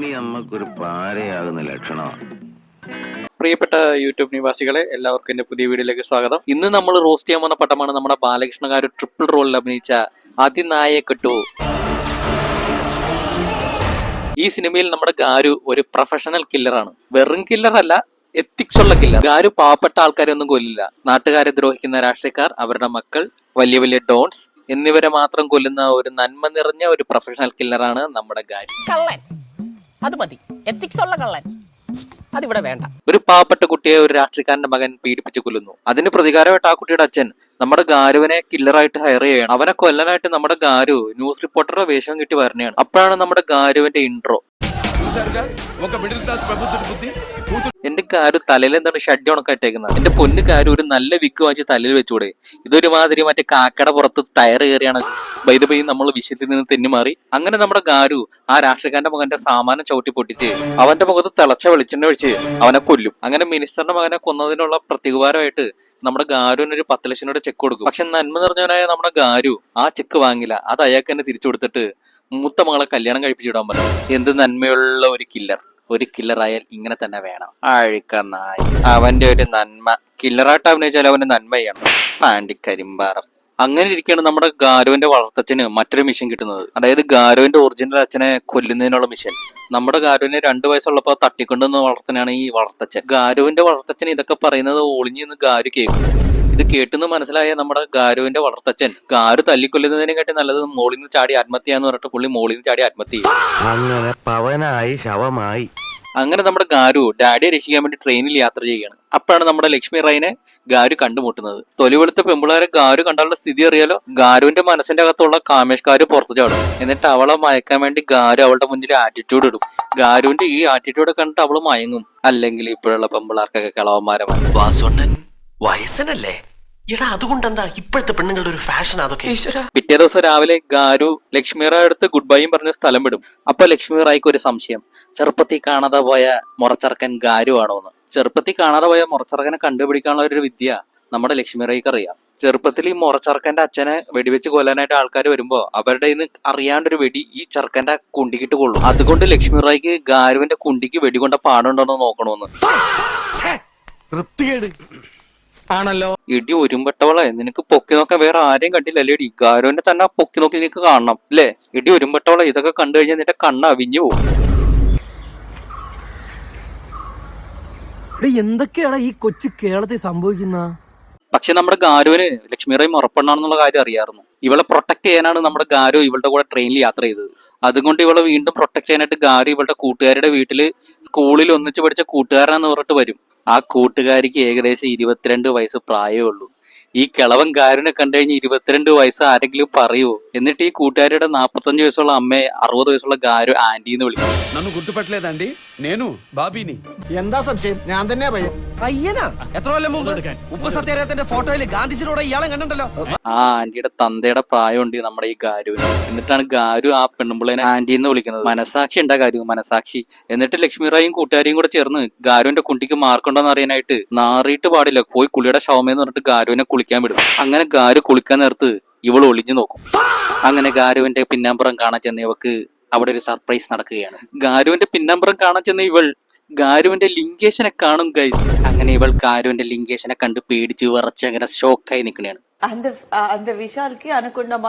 ഉണ്ണി അമ്മക്കൊരു പാരയാകുന്ന ലക്ഷണമാണ്. പ്രിയപ്പെട്ട യൂട്യൂബ് നിവാസികളെ, എല്ലാവർക്കും എന്റെ പുതിയ വീഡിയോയിലേക്ക് സ്വാഗതം. ഇന്ന് നമ്മൾ റോസ്റ്റ് ചെയ്യാൻ പോകുന്ന പടമാണ് നമ്മുടെ ബാലകൃഷ്ണകാര് ട്രിപ്പിൾ റോളിൽ അഭിനയിച്ച അതിനായക 2. ഈ സിനിമയിൽ നമ്മുടെ ഗാരു ഒരു പ്രൊഫഷണൽ കില്ലറാണ്. വെറും കില്ലർ അല്ല, എത്തിക്സ് ഉള്ള കില്ലർ. ഗാരു പാവപ്പെട്ട ആൾക്കാരെ ഒന്നും കൊല്ലില്ല. നാട്ടുകാരെ ദ്രോഹിക്കുന്ന രാഷ്ട്രീയക്കാർ, അവരുടെ മക്കൾ, വലിയ വലിയ ഡോൺസ് എന്നിവരെ മാത്രം കൊല്ലുന്ന ഒരു നന്മ നിറഞ്ഞ ഒരു പ്രൊഫഷണൽ കില്ലറാണ് നമ്മുടെ ഗാരു. കള്ളൻ അത് മതി, എത്തിക്സ് ഉള്ള കള്ളൻ അതിവിടെ വേണ്ട. ഒരു പാവപ്പെട്ട കുട്ടിയെ ഒരു രാഷ്ട്രീയക്കാരന്റെ മകൻ പീഡിപ്പിച്ച് കൊല്ലുന്നു. അതിന് പ്രതികാരമായിട്ട് ആ കുട്ടിയുടെ അച്ഛൻ നമ്മുടെ ഗാരുവിനെ കില്ലറായിട്ട് ഹയർ ചെയ്യണം. അവനെ കൊല്ലാനായിട്ട് നമ്മുടെ ഗാരു ന്യൂസ് റിപ്പോർട്ടറുടെ വേഷം കിട്ടി വരണയാണ്. അപ്പോഴാണ് നമ്മുടെ ഗാരുവിന്റെ ഇൻട്രോ. എന്റെ ഗാരു തലയിൽ എന്താണ് ഷഡ് ഉണക്കായിട്ടേക്കുന്നത്. എന്റെ പൊന്നു ഗാരു, ഒരു നല്ല വിക്ക് വാങ്ങിച്ച് തലയിൽ വെച്ചൂടെ? ഇതൊരുമാതിരി മറ്റേ കാക്കയുടെ പുറത്ത് ടയർ കയറിയാണ് ബൈ നമ്മൾ വിഷയത്തിൽ നിന്ന് തെന്നിമാറി. അങ്ങനെ നമ്മുടെ ഗാരു ആ രാഷ്ട്രീയക്കാരന്റെ മകന്റെ സാമാനം ചവിട്ടി പൊട്ടിച്ച് അവന്റെ മുഖത്ത് തിളച്ച വെളിച്ചെണ്ണ ഒഴിച്ച് അവനെ കൊല്ലും. അങ്ങനെ മിനിസ്റ്ററിന്റെ മകനെ കൊന്നതിനുള്ള പ്രതികാരമായിട്ട് നമ്മുടെ ഗാരുവിന് ഒരു 10 ലക്ഷം രൂപ ചെക്ക് കൊടുക്കും. പക്ഷെ നന്മ നിറഞ്ഞവനായ നമ്മുടെ ഗാരു ആ ചെക്ക് വാങ്ങില്ല. അത് അയാൾക്ക് തന്നെ തിരിച്ചു കൊടുത്തിട്ട് മൂത്ത മകളെ കല്യാണം കഴിപ്പിച്ചിടാൻ പറ്റും. എന്ത് നന്മയുള്ള ഒരു കില്ലർ. ഒരു കില്ലറായാൽ ഇങ്ങനെ തന്നെ വേണം. അഴുക്കനായി അവന്റെ ഒരു നന്മ. കില്ലറായിട്ട് അഭിനയിച്ചാൽ അവന്റെ നന്മ ചെയ്യണം. പാണ്ടിക്കരിമ്പാറം. അങ്ങനെ ഇരിക്കുകയാണ് നമ്മുടെ ഗാരുവിന്റെ വളർത്തച്ഛന് മറ്റൊരു മിഷൻ കിട്ടുന്നത്. അതായത് ഗാരുവിന്റെ ഒറിജിനൽ അച്ഛനെ കൊല്ലുന്നതിനുള്ള മിഷൻ. നമ്മുടെ ഗാരുവിനെ 2 വയസ്സുള്ളപ്പോ തട്ടിക്കൊണ്ടുവന്ന് വളർത്തനാണ് ഈ വളർത്തച്ഛൻ. ഗാരുവിന്റെ വളർത്തച്ഛൻ ഇതൊക്കെ പറയുന്നത് ഒളിഞ്ഞു നിന്ന് ഗാരു കേൾക്കും. ഇത് കേട്ടെന്ന് മനസ്സിലായ നമ്മുടെ ഗാരുവിന്റെ വളർത്തച്ഛൻ ഗാരു തല്ലിക്കൊല്ലുന്നതിനെക്കാട്ടി നല്ലത് മോളിൽ നിന്ന് ചാടി ആത്മഹത്യ എന്ന് പറഞ്ഞിട്ട് പുള്ളി മോളിൽ നിന്ന് ചാടി ആത്മഹത്യ ചെയ്യും. അങ്ങനെ പവനായി ശവമായി. അങ്ങനെ നമ്മുടെ ഗാരു ഡാഡിയെ രക്ഷിക്കാൻ വേണ്ടി ട്രെയിനിൽ യാത്ര ചെയ്യുകയാണ്. അപ്പോഴാണ് നമ്മുടെ ലക്ഷ്മി റായിനെ ഗാരു കണ്ടുമുട്ടുന്നത്. തൊലിവെളുത്ത പെമ്പിളാരെ ഗാരു കണ്ടാലുള്ള സ്ഥിതി അറിയാലോ. ഗാരുവിന്റെ മനസ്സിന്റെ അകത്തുള്ള കാമേഷ്കാര് പുറത്തു ചാടും. എന്നിട്ട് അവളെ മയക്കാൻ വേണ്ടി ഗാരു അവളുടെ മുന്നിൽ ആറ്റിറ്റ്യൂഡ് ഇടും. ഗാരുവിന്റെ ഈ ആറ്റിറ്റ്യൂഡ് കണ്ടിട്ട് അവള് മയങ്ങും. അല്ലെങ്കിൽ ഇപ്പോഴുള്ള പെമ്പിളാർക്കൊക്കെ കളവന്മാരെ വയസ്സനല്ലേ എടാ, അതുകൊണ്ടെന്താ ഇപ്പോഴത്തെ പെണ്ണുങ്ങളുടെ ഒരു ഫാഷൻ അതൊക്കെ. പിറ്റേ ദിവസം രാവിലെ ഗാരു ലക്ഷ്മി റായ് അടുത്ത് ഗുഡ് ബൈയും പറഞ്ഞ് സ്ഥലം വിടും. അപ്പൊ ലക്ഷ്മി റായ്ക്ക് ഒരു സംശയം. ചെറുപ്പത്തിൽ കാണാതെ പോയ മുറച്ചറക്കൻ ഗാരു ആണോന്ന്. ചെറുപ്പത്തിൽ കാണാതെ പോയ മുറച്ചറക്കനെ കണ്ടുപിടിക്കാനുള്ള ഒരു വിദ്യ നമ്മുടെ ലക്ഷ്മി റായ്ക്ക് അറിയാം. ചെറുപ്പത്തിൽ ഈ മുറച്ചറക്കന്റെ അച്ഛനെ വെടിവെച്ച് കൊല്ലാനായിട്ട് ആൾക്കാർ വരുമ്പോ അവരുടെ ഇന്ന് അറിയാണ്ടൊരു വെടി ഈ ചെറുക്കന്റെ കുണ്ടിക്കിട്ട് കൊള്ളും. അതുകൊണ്ട് ലക്ഷ്മി റായ്ക്ക് ഗാരുവിന്റെ കുണ്ടിക്ക് വെടികൊണ്ട പാടുണ്ടോന്ന് നോക്കണോന്ന്. ആണല്ലോ. ഇടി ഒരുമ്പെട്ടവളെ, നിനക്ക് പൊക്കി നോക്കാൻ വേറെ ആരെയും കണ്ടില്ലല്ലേടി. ഗാരുവിന്റെ തന്നെ പൊക്കി നോക്കി നിനക്ക് കാണണം അല്ലേ? ഇടി ഒരുമ്പെട്ടവളെ, ഇതൊക്കെ കണ്ടു കഴിഞ്ഞാൽ നിന്റെ കണ്ണ് അവിഞ്ഞു പോകും. എന്തൊക്കെയാണ് ഈ കൊച്ചു കേരളത്തിൽ സംഭവിക്കുന്ന? പക്ഷെ നമ്മുടെ ഗാരുവിന് ലക്ഷ്മി റായ് മുറപ്പെണ്ണാണെന്നുള്ള കാര്യം അറിയാമായിരുന്നു. ഇവളെ പ്രൊട്ടക്ട് ചെയ്യാനാണ് നമ്മുടെ ഗാരു ഇവളുടെ കൂടെ ട്രെയിനിൽ യാത്ര ചെയ്തത്. അതുകൊണ്ട് ഇവളെ വീണ്ടും പ്രൊട്ടക്ട് ചെയ്യാനായിട്ട് ഗാരു ഇവളുടെ കൂട്ടുകാരുടെ വീട്ടില് സ്കൂളിൽ ഒന്നിച്ച് പഠിച്ച കൂട്ടുകാരനെന്ന് പറഞ്ഞിട്ട് വരും. ആ കൂട്ടുകാരിക്ക് ഏകദേശം 22 വയസ്സ് പ്രായമേ ഉള്ളൂ. ഈ കിളവൻ ഗാരുവിനെ കണ്ടു കഴിഞ്ഞ് 22 വയസ്സ് ആരെങ്കിലും പറയുമോ? എന്നിട്ട് ഈ കൂട്ടുകാരിയുടെ 45 വയസ്സുള്ള അമ്മയെ 60 വയസ്സുള്ള ഗാരു ആന്റി എന്ന് വിളിക്കും. നന്നു ഗുർത്തുപെട്ടലേదండి నేను బాబీని. എന്താ സംശയം? ഞാൻ തന്നെ പയ്യനാ എത്ര കൊല്ലം മുമ്പ് ഉപ്പ് സത്യാഗ്രഹത്തിന്റെ ഫോട്ടോയിൽ ഗാന്ധിജിയുടെ ഇയാളെ കണ്ടിട്ടുണ്ടല്ലോ. ആ ആന്റിയുടെ തന്തയുടെ പ്രായമുണ്ട് നമ്മുടെ ഈ ഗാരുവിന്. എന്നിട്ടാണ് ഗാരു ആ പെണ്ണുമ്പിള്ളേനെ ആന്റി എന്ന് വിളിക്കുന്നത്. മനസാക്ഷി ഉണ്ടാ ഗാരു, മനസാക്ഷി. എന്നിട്ട് ലക്ഷ്മി റായും കൂട്ടുകാരിയും കൂടെ ചേർന്ന് ഗാരുവിന്റെ കുണ്ടിക്ക് മാർക്കുണ്ടോന്ന് അറിയാനായിട്ട് നാറിയിട്ട് പാടില്ല പോയി കുളിയുടെ ഷവമേന്ന് പറഞ്ഞിട്ട് ഗാരുവിനെ കുളിക്കാൻ വിടും. അങ്ങനെ ഗാരു കുളിക്കാൻ നേരത്ത് ഇവൾ ഒളിഞ്ഞു നോക്കും. അങ്ങനെ ഗാരുവിന്റെ പിന്നാമ്പുറം കാണാൻ ചെന്ന ഇവക്ക് അവിടെ ഒരു സർപ്രൈസ് നടക്കുകയാണ്. ഗാരുവിന്റെ പിന്നാമ്പുറം കാണാൻ ചെന്ന ഇവൾ ഗാരുവിന്റെ ലിംഗേഷനെ കാണും ഗൈസ്. അങ്ങനെ ഇവൾ ഗാരുവിന്റെ ലിംഗേഷനെ കണ്ട് പേടിച്ച് വിറച്ച് അങ്ങനെ ഷോക്കായി നിൽക്കണയാണ്.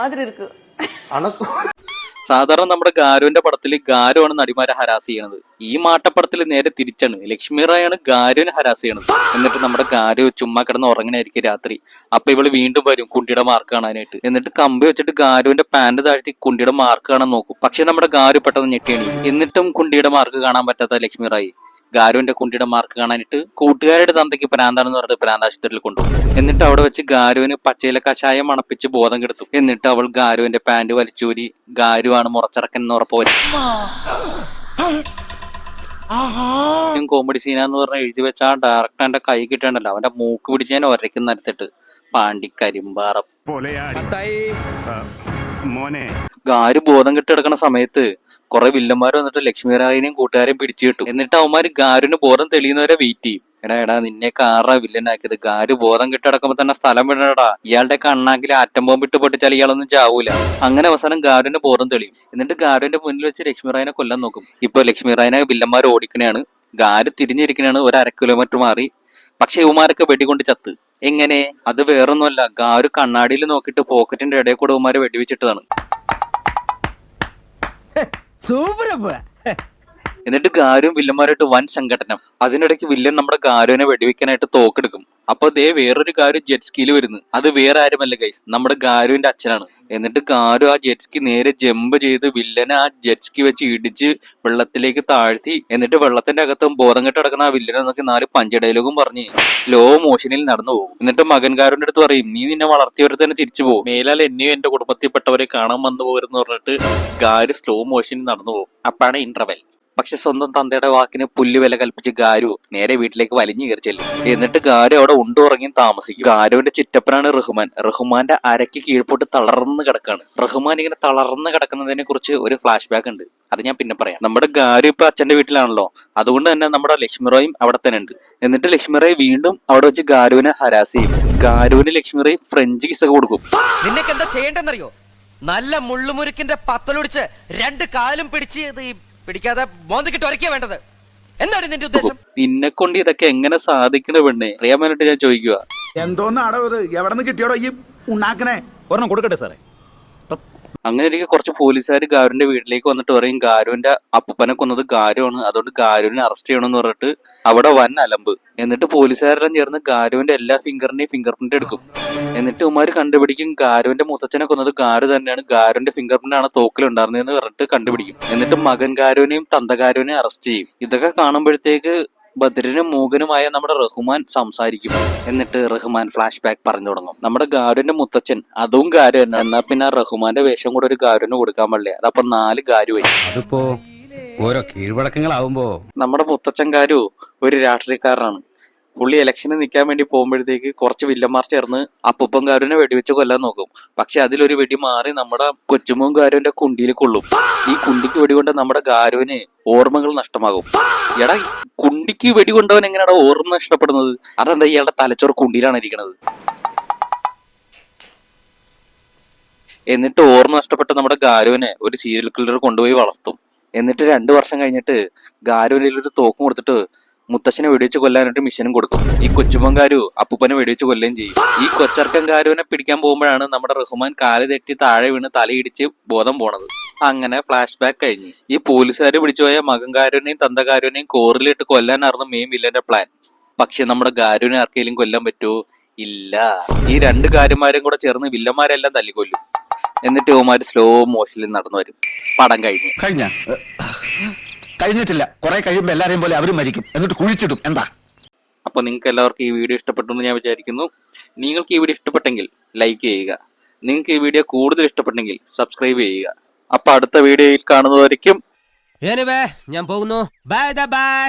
സാധാരണ നമ്മുടെ ഗാരുവിന്റെ പടത്തിൽ ഗാരു ആണ് നടിമാരെ ഹരാസ് ചെയ്യണത്. ഈ മാട്ടപ്പടത്തിൽ നേരെ തിരിച്ചാണ്. ലക്ഷ്മി റായാണ് ഗാരുവിനെ ഹരാസ് ചെയ്യണത്. എന്നിട്ട് നമ്മുടെ ഗാരു ചുമ്മാ കിടന്ന് ഉറങ്ങണായിരിക്കും രാത്രി. അപ്പൊ ഇവള് വീണ്ടും വരും കുണ്ടിയുടെ മാർക്ക് കാണാനായിട്ട്. എന്നിട്ട് കമ്പി വെച്ചിട്ട് ഗാരുവിന്റെ പാന്റ് താഴ്ത്തി കുണ്ടിയുടെ മാർക്ക് കാണാൻ നോക്കും. പക്ഷെ നമ്മുടെ ഗാരു പെട്ടെന്ന് ഞെട്ടിയാണ്. എന്നിട്ടും കുണ്ടിയുടെ മാർക്ക് കാണാൻ പറ്റാത്ത ലക്ഷ്മി റായി ഗാരുവിന്റെ കുണ്ടിയുടെ മാർക്ക് കാണാനിട്ട് കൂട്ടുകാരുടെ തന്തയ്ക്ക് പ്രാന്താണെന്ന് പറഞ്ഞിട്ട് പ്രാന്താശുപത്രിയിൽ കൊണ്ടുപോകും. എന്നിട്ട് അവിടെ വെച്ച് ഗാരുവിന് പച്ചയില കഷായം മണപ്പിച്ച് ബോധം കെടുത്തും. എന്നിട്ട് അവൾ ഗാരുവിന്റെ പാന്റ് വലിച്ചൂരി ഗാരുവാണ് മുറച്ചിറക്കൻ എന്ന് ഉറപ്പ് വരും. കോമഡി സീനാന്ന് പറഞ്ഞ എഴുതി വെച്ച ആ ഡയറക്ടറിന്റെ കൈ കിട്ടണ്ടല്ലോ, അവന്റെ മൂക്ക് പിടിച്ച് ഞാൻ ഒരയ്ക്കും നിരത്തിട്ട് പാണ്ടിക്കരിമ്പാറം. ഗാരു ബോധം കെട്ട് കിടക്കുന്ന സമയത്ത് കുറെ വില്ലന്മാർ വന്നിട്ട് ലക്ഷ്മിറായിനെയും കൂട്ടുകാരെയും പിടിച്ചു കിട്ടും. എന്നിട്ട് അവന്മാര് ഗാരുവിന് ബോധം തെളിയുന്നവരെ വെയിറ്റ് ചെയ്യും. എടാ നിന്നെ കാറാ വില്ലനാക്കിയത്, ഗാരു ബോധം കെട്ട് കിടക്കുമ്പോ തന്നെ സ്ഥലം വിടണടാ, ഇയാളുടെ കണ്ണാക്കിൽ ആറ്റം ബോംബിട്ട് പൊട്ടിച്ചാൽ ഇയാളൊന്നും ചാവൂല. അങ്ങനെ അവസാനം ഗാരുവിന്റെ ബോധം തെളിയും. എന്നിട്ട് ഗാരുവിന്റെ മുന്നിൽ വെച്ച് ലക്ഷ്മിറായിനെ കൊല്ലാൻ നോക്കും. ഇപ്പൊ ലക്ഷ്മിറായിനെ വില്ലന്മാർ ഓടിക്കണയാണ്. ഗാരു തിരിഞ്ഞിരിക്കണാണ് ഒരു 1/2 കിലോമീറ്റർ മാറി. പക്ഷെ ഇവമാരൊക്കെ വെടികൊണ്ട് ചത്ത്. എങ്ങനെ? അത് വേറൊന്നുമല്ല, ഗാരു കണ്ണാടിയിൽ നോക്കിയിട്ട് പോക്കറ്റിന്റെ ഇടയിൽ കൂടെ ഇവമാരെ വെടിവെച്ചിട്ടതാണ്. എന്നിട്ട് ഗാരുവും വില്ലന്മാരായിട്ട് വൻ സംഘടനം. അതിനിടയ്ക്ക് വില്ലൻ നമ്മുടെ ഗാരുവിനെ വെടിവെക്കാനായിട്ട് തോക്കെടുക്കും. അപ്പൊ ദേ വേറൊരു ഗാരു ജെറ്റ് സ്കീയിൽ വരുന്നു. അത് വേറെ ആരുമല്ല ഗൈസ്, നമ്മുടെ ഗാരുവിന്റെ അച്ഛനാണ്. എന്നിട്ട് ഗാരു ആ ജെറ്റ് സ്കി നേരെ ജമ്പ് ചെയ്ത് വില്ലനെ ആ ജെറ്റ് സ്കി വെച്ച് ഇടിച്ച് വെള്ളത്തിലേക്ക് താഴ്ത്തി. എന്നിട്ട് വെള്ളത്തിന്റെ അകത്തും ബോധം കെട്ട് കിടക്കുന്ന ആ വില്ലനെ നോക്കി 4 പഞ്ച് ഡയലോഗും പറഞ്ഞ് സ്ലോ മോഷനിൽ നടന്നു പോകും. എന്നിട്ട് മകൻ ഗാരുവിന്റെ അടുത്ത് പറയും, നീ നിന്നെ വളർത്തിയവരെ തന്നെ തിരിച്ചു പോകും, മേലാൽ എന്നെയും എന്റെ കുടുംബത്തിൽപ്പെട്ടവരെ കാണാൻ വന്നു പോരെന്ന് പറഞ്ഞിട്ട് ഗാരു സ്ലോ മോഷനിൽ നടന്നു പോകും. അപ്പാണ് ഇന്റർവെൽ. പക്ഷെ സ്വന്തം തന്തയുടെ വാക്കിന് പുല്ല് വില കൽപ്പിച്ച് ഗാരു നേരെ വീട്ടിലേക്ക് വലിഞ്ഞു കയറി ചെല്ലും. എന്നിട്ട് ഗാരു അവിടെ ഉണ്ടുറങ്ങിയും താമസിക്കും. ഗാരുവിന്റെ ചിറ്റപ്പനാണ് റഹ്മാൻ. റഹ്മാന്റെ അരയ്ക്ക് കീഴ്പോട്ട് തളർന്ന് കിടക്കാണ്. റഹ്മാൻ ഇങ്ങനെ തളർന്ന് കിടക്കുന്നതിനെ കുറിച്ച് ഒരു ഫ്ലാഷ് ബാക്ക് ഉണ്ട്, അത് ഞാൻ പിന്നെ പറയാം. നമ്മുടെ ഗാരു ഇപ്പൊ അച്ഛന്റെ വീട്ടിലാണല്ലോ, അതുകൊണ്ട് തന്നെ നമ്മുടെ ലക്ഷ്മിറായും അവിടെ തന്നെ ഉണ്ട്. എന്നിട്ട് ലക്ഷ്മിറായി വീണ്ടും അവിടെ വെച്ച് ഗാരുവിനെ ഹരാസ് ചെയ്യും. ഗാരുവിന് ലക്ഷ്മിറായി ഫ്രഞ്ച് കിസ്സൊക്കെ കൊടുക്കും. നിനക്ക് എന്താ ചെയ്യേണ്ടെന്നറിയോ? നല്ല മുള്ളുമുരുക്കിന്റെ പത്തലൊടിച്ച് 2 കാലും പിടിച്ച് പിടിക്കാതെ മോന്തിക്കിട്ട് ഒരക്കിയാ വേണ്ടത്. എന്താണ് നിന്റെ ഉദ്ദേശം? നിന്നെ കൊണ്ട് ഇതൊക്കെ എങ്ങനെ സാധിക്കണ പെണ്ണെ, അറിയാൻ വേണ്ടിട്ട് ഞാൻ ചോദിക്കുക. എന്തോന്നാടോ ഇത്? എവിടെ നിന്ന് കിട്ടിയോടോ ഈ ഉണ്ടാക്കണേ? ഒരെണ്ണം കൊടുക്കട്ടെ സാറേ. അങ്ങനെ എനിക്ക് കുറച്ച് പോലീസുകാർ ഗാരുവിന്റെ വീട്ടിലേക്ക് വന്നിട്ട് പറയും ഗാരുവിന്റെ അപ്പൂപ്പനെ കൊന്നത് ഗാരുവാണ്, അതുകൊണ്ട് ഗാരുവിനെ അറസ്റ്റ് ചെയ്യണമെന്ന് പറഞ്ഞിട്ട് അവിടെ വൻ അലമ്പ്. എന്നിട്ട് പോലീസുകാരെല്ലാം ചേർന്ന് ഗാരുവിന്റെ എല്ലാ ഫിംഗറിന്റെയും ഫിംഗർ പ്രിന്റ് എടുക്കും. എന്നിട്ട് ഉമാര് കണ്ടുപിടിക്കും ഗാരുവിന്റെ മുത്തച്ഛനെ കൊന്നത് ഗാരു തന്നെയാണ്, ഗാരുവിന്റെ ഫിംഗർ പ്രിന്റ് ആണ് തോക്കിലുണ്ടായിരുന്നതെന്ന് പറഞ്ഞിട്ട് കണ്ടുപിടിക്കും. എന്നിട്ട് മകൻ ഗാരുവിനെയും തന്ത ഗാരുവിനെയും അറസ്റ്റ് ചെയ്യും. ഇതൊക്കെ കാണുമ്പോഴത്തേക്ക് ബദറിനും മൂകനുമായ നമ്മുടെ റഹ്മാൻ സംസാരിക്കും. എന്നിട്ട് റഹ്മാൻ ഫ്ലാഷ് ബാക്ക് പറഞ്ഞു തുടങ്ങും. നമ്മുടെ ഗാരുവിന്റെ മുത്തച്ഛൻ അതും ഗാരു തന്നെ, എന്നാ പിന്നെ റഹ്മാന്റെ വേഷം കൂടെ ഒരു ഗാരുവിന് കൊടുക്കാൻ പാടില്ല, അതപ്പൊ 4 ഗാരുവായി. അതിപ്പോ ഓരോ കീഴ്വഴക്കങ്ങളാവുമ്പോ നമ്മുടെ മുത്തച്ഛൻ ഗാരു ഒരു രാഷ്ട്രീയക്കാരനാണ്. പുള്ളി ഇലക്ഷന് നിൽക്കാൻ വേണ്ടി പോകുമ്പോഴത്തേക്ക് കുറച്ച് വില്ലന്മാർ ചേർന്ന് അപ്പൂപ്പൻ ഗാരുവിനെ വെടിവെച്ച് കൊല്ലാൻ നോക്കും. പക്ഷെ അതിലൊരു വെടി മാറി നമ്മുടെ കൊച്ചുമോൻ ഗാരുവിന്റെ കുണ്ടിയിൽ കൊള്ളും. ഈ കുണ്ടിക്ക് വെടികൊണ്ട് നമ്മുടെ ഗാരുവിന് ഓർമ്മകൾ നഷ്ടമാകും. എടാ കുണ്ടിക്ക് വെടികൊണ്ടവൻ എങ്ങനെയാടാ ഓർമ്മ നഷ്ടപ്പെടുന്നത്? അതെന്താ, ഇയാളുടെ തലച്ചോറ് കുണ്ടിയിലാണ് ഇരിക്കണത്. എന്നിട്ട് ഓർമ്മ നഷ്ടപ്പെട്ട നമ്മുടെ ഗാരുവിനെ ഒരു സീരിയൽ കില്ലർ കൊണ്ടുപോയി വളർത്തും. എന്നിട്ട് 2 വർഷം കഴിഞ്ഞിട്ട് ഗാരുവിന് ഒരു തോക്കും കൊടുത്തിട്ട് മുത്തശ്ശനെ വെടിവെച്ച് കൊല്ലാനായിട്ട് മിഷനും കൊടുക്കും. ഈ കൊച്ചുമോൻ ഗാരു അപ്പൂപ്പനെ വെടിവെച്ച് കൊല്ലുകയും ചെയ്യും. ഈ കൊച്ചർക്കൻ ഗാരുവിനെ പിടിക്കാൻ പോകുമ്പോഴാണ് നമ്മുടെ റഹ്മാൻ കാല് തെറ്റി താഴെ വീണ് തലയിടിച്ച് ബോധം പോണത്. അങ്ങനെ ഫ്ലാഷ് ബാക്ക് കഴിഞ്ഞ് ഈ പോലീസുകാർ പിടിച്ചുപോയ മകൻ ഗാരുവിനെയും തന്ത ഗാരുവിനെയും കോറിലിട്ട് കൊല്ലാനായിരുന്നു മെയിൻ വില്ലന്റെ പ്ലാൻ. പക്ഷെ നമ്മുടെ ഗാരുവിനെ ആർക്കെങ്കിലും കൊല്ലാൻ പറ്റുമോ? ഇല്ല. ഈ 2 ഗാരുമാരും കൂടെ ചേർന്ന് വില്ലന്മാരെല്ലാം തല്ലിക്കൊല്ലും. എന്നിട്ട് ഇവന്മാര് സ്ലോ മോഷനിൽ നടന്നു വരും. പടം കഴിഞ്ഞിട്ടില്ല. കുറെ കഴിയുമ്പോ എല്ലാരെയും പോലെ അവരും മരിക്കും, എന്നിട്ട് കുഴിച്ചിടും. എന്താ? അപ്പൊ നിങ്ങൾക്ക് എല്ലാവർക്കും ഈ വീഡിയോ ഇഷ്ടപ്പെട്ടു എന്ന് ഞാൻ വിചാരിക്കുന്നു. നിങ്ങൾക്ക് ഈ വീഡിയോ ഇഷ്ടപ്പെട്ടെങ്കിൽ ലൈക്ക് ചെയ്യുക. നിങ്ങൾക്ക് ഈ വീഡിയോ കൂടുതൽ ഇഷ്ടപ്പെട്ടെങ്കിൽ സബ്സ്ക്രൈബ് ചെയ്യുക. അപ്പൊ അടുത്ത വീഡിയോയിൽ കാണുന്നതായിരിക്കും. ഞാൻ പോകുന്നു. Bye bye.